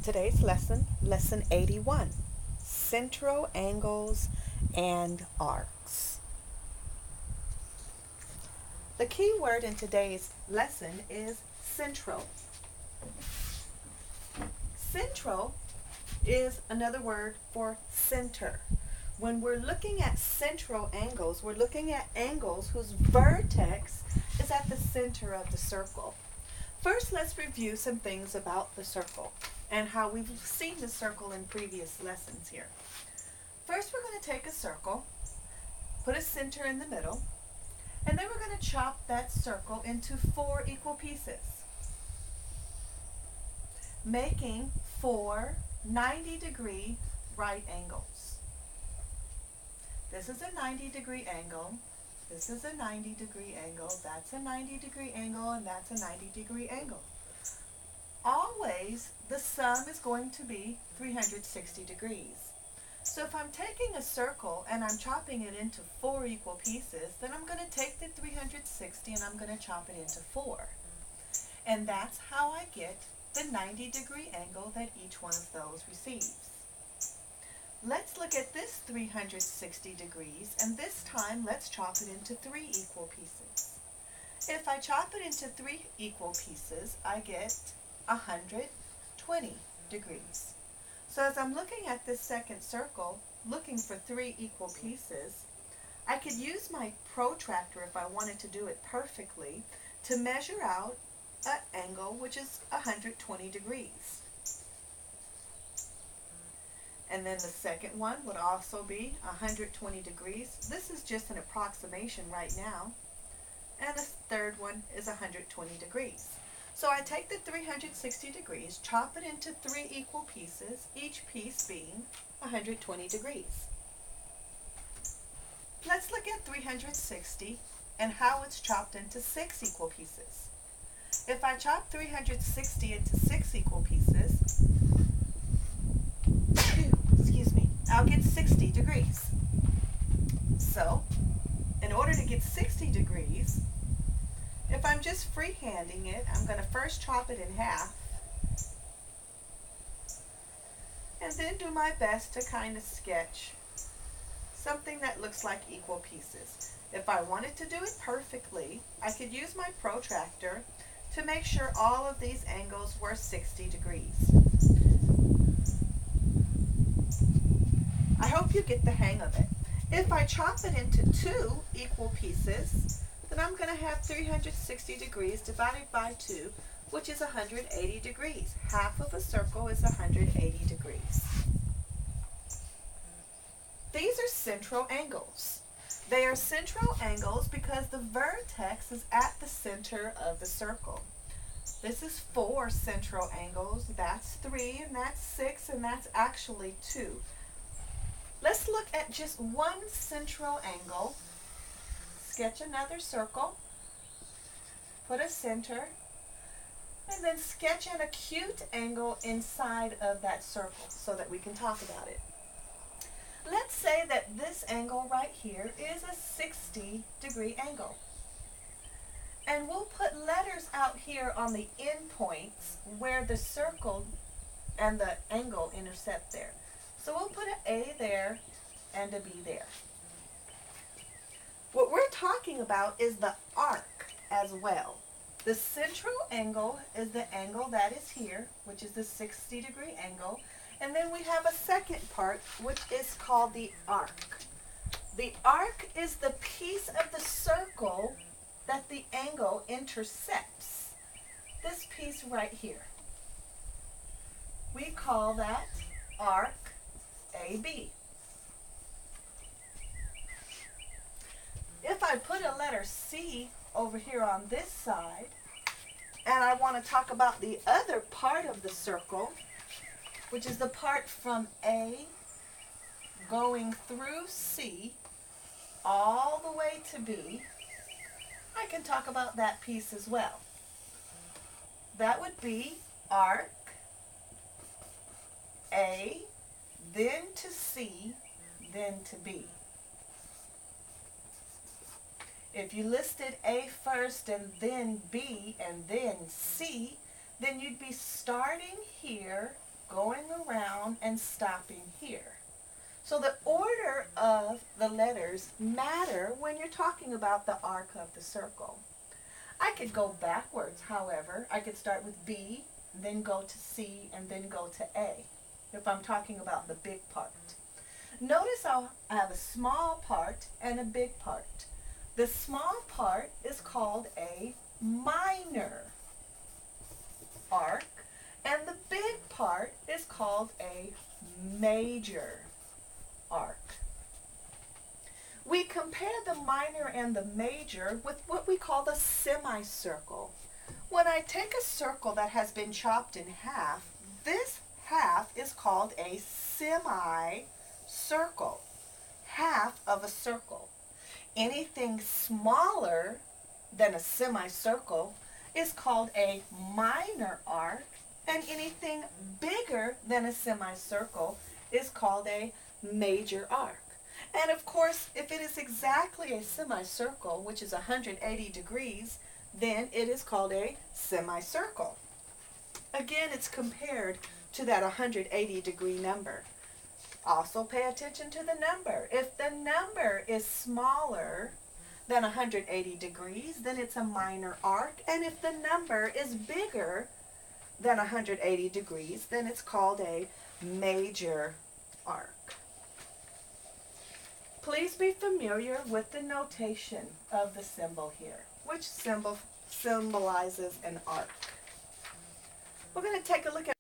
Today's lesson, lesson 81, central angles and arcs. The key word in today's lesson is central. Central is another word for center. When we're looking at central angles, we're looking at angles whose vertex is at the center of the circle. First, let's review some things about the circle and how we've seen the circle in previous lessons here. First, we're going to take a circle, put a center in the middle, and then we're going to chop that circle into 4 equal pieces, making 4 90-degree right angles. This is a 90-degree angle. This is a 90-degree angle, that's a 90-degree angle, and that's a 90-degree angle. Always, the sum is going to be 360 degrees. So if I'm taking a circle and I'm chopping it into 4 equal pieces, then I'm going to take the 360 and I'm going to chop it into 4. And that's how I get the 90-degree angle that each one of those receives. Let's look at this 360 degrees, and this time let's chop it into 3 equal pieces. If I chop it into 3 equal pieces, I get 120 degrees. So as I'm looking at this second circle, looking for 3 equal pieces, I could use my protractor if I wanted to do it perfectly to measure out an angle which is 120 degrees. And then the second one would also be 120 degrees. This is just an approximation right now. And the third one is 120 degrees. So I take the 360 degrees, chop it into 3 equal pieces, each piece being 120 degrees. Let's look at 360 and how it's chopped into 6 equal pieces. If I chop 360 into 6 equal pieces, I'll get 60 degrees. So, in order to get 60 degrees, if I'm just freehanding it, I'm going to first chop it in half and then do my best to kind of sketch something that looks like equal pieces. If I wanted to do it perfectly, I could use my protractor to make sure all of these angles were 60 degrees. I hope you get the hang of it. If I chop it into 2 equal pieces, then I'm going to have 360 degrees divided by 2, which is 180 degrees. Half of a circle is 180 degrees. These are central angles. They are central angles because the vertex is at the center of the circle. This is 4 central angles. That's 3, and that's 6, and that's actually 2. Let's look at just one central angle. Sketch another circle, put a center, and then sketch an acute angle inside of that circle so that we can talk about it. Let's say that this angle right here is a 60-degree angle. And we'll put letters out here on the end points where the circle and the angle intersect there. So we'll put an A there and a B there. What we're talking about is the arc as well. The central angle is the angle that is here, which is the 60-degree angle. And then we have a second part, which is called the arc. The arc is the piece of the circle that the angle intersects. This piece right here. We call that arc AB. If I put a letter C over here on this side, and I want to talk about the other part of the circle, which is the part from A going through C all the way to B, I can talk about that piece as well. That would be arc A, then to C, then to B. If you listed A first and then B and then C, then you'd be starting here going around and stopping here. So the order of the letters matter when you're talking about the arc of the circle. I could go backwards, however. I could start with B, then go to C, and then go to A, if I'm talking about the big part. Notice I have a small part and a big part. The small part is called a minor arc, and the big part is called a major arc. We compare the minor and the major with what we call the semicircle. When I take a circle that has been chopped in half, this half is called a semicircle, half of a circle. Anything smaller than a semicircle is called a minor arc, and anything bigger than a semicircle is called a major arc. And of course, if it is exactly a semicircle, which is 180 degrees, then it is called a semicircle. Again, it's compared to that 180 degree number. Also pay attention to the number. If the number is smaller than 180 degrees, then it's a minor arc. And if the number is bigger than 180 degrees, then it's called a major arc. Please be familiar with the notation of the symbol here, which symbol symbolizes an arc. We're going to take a look at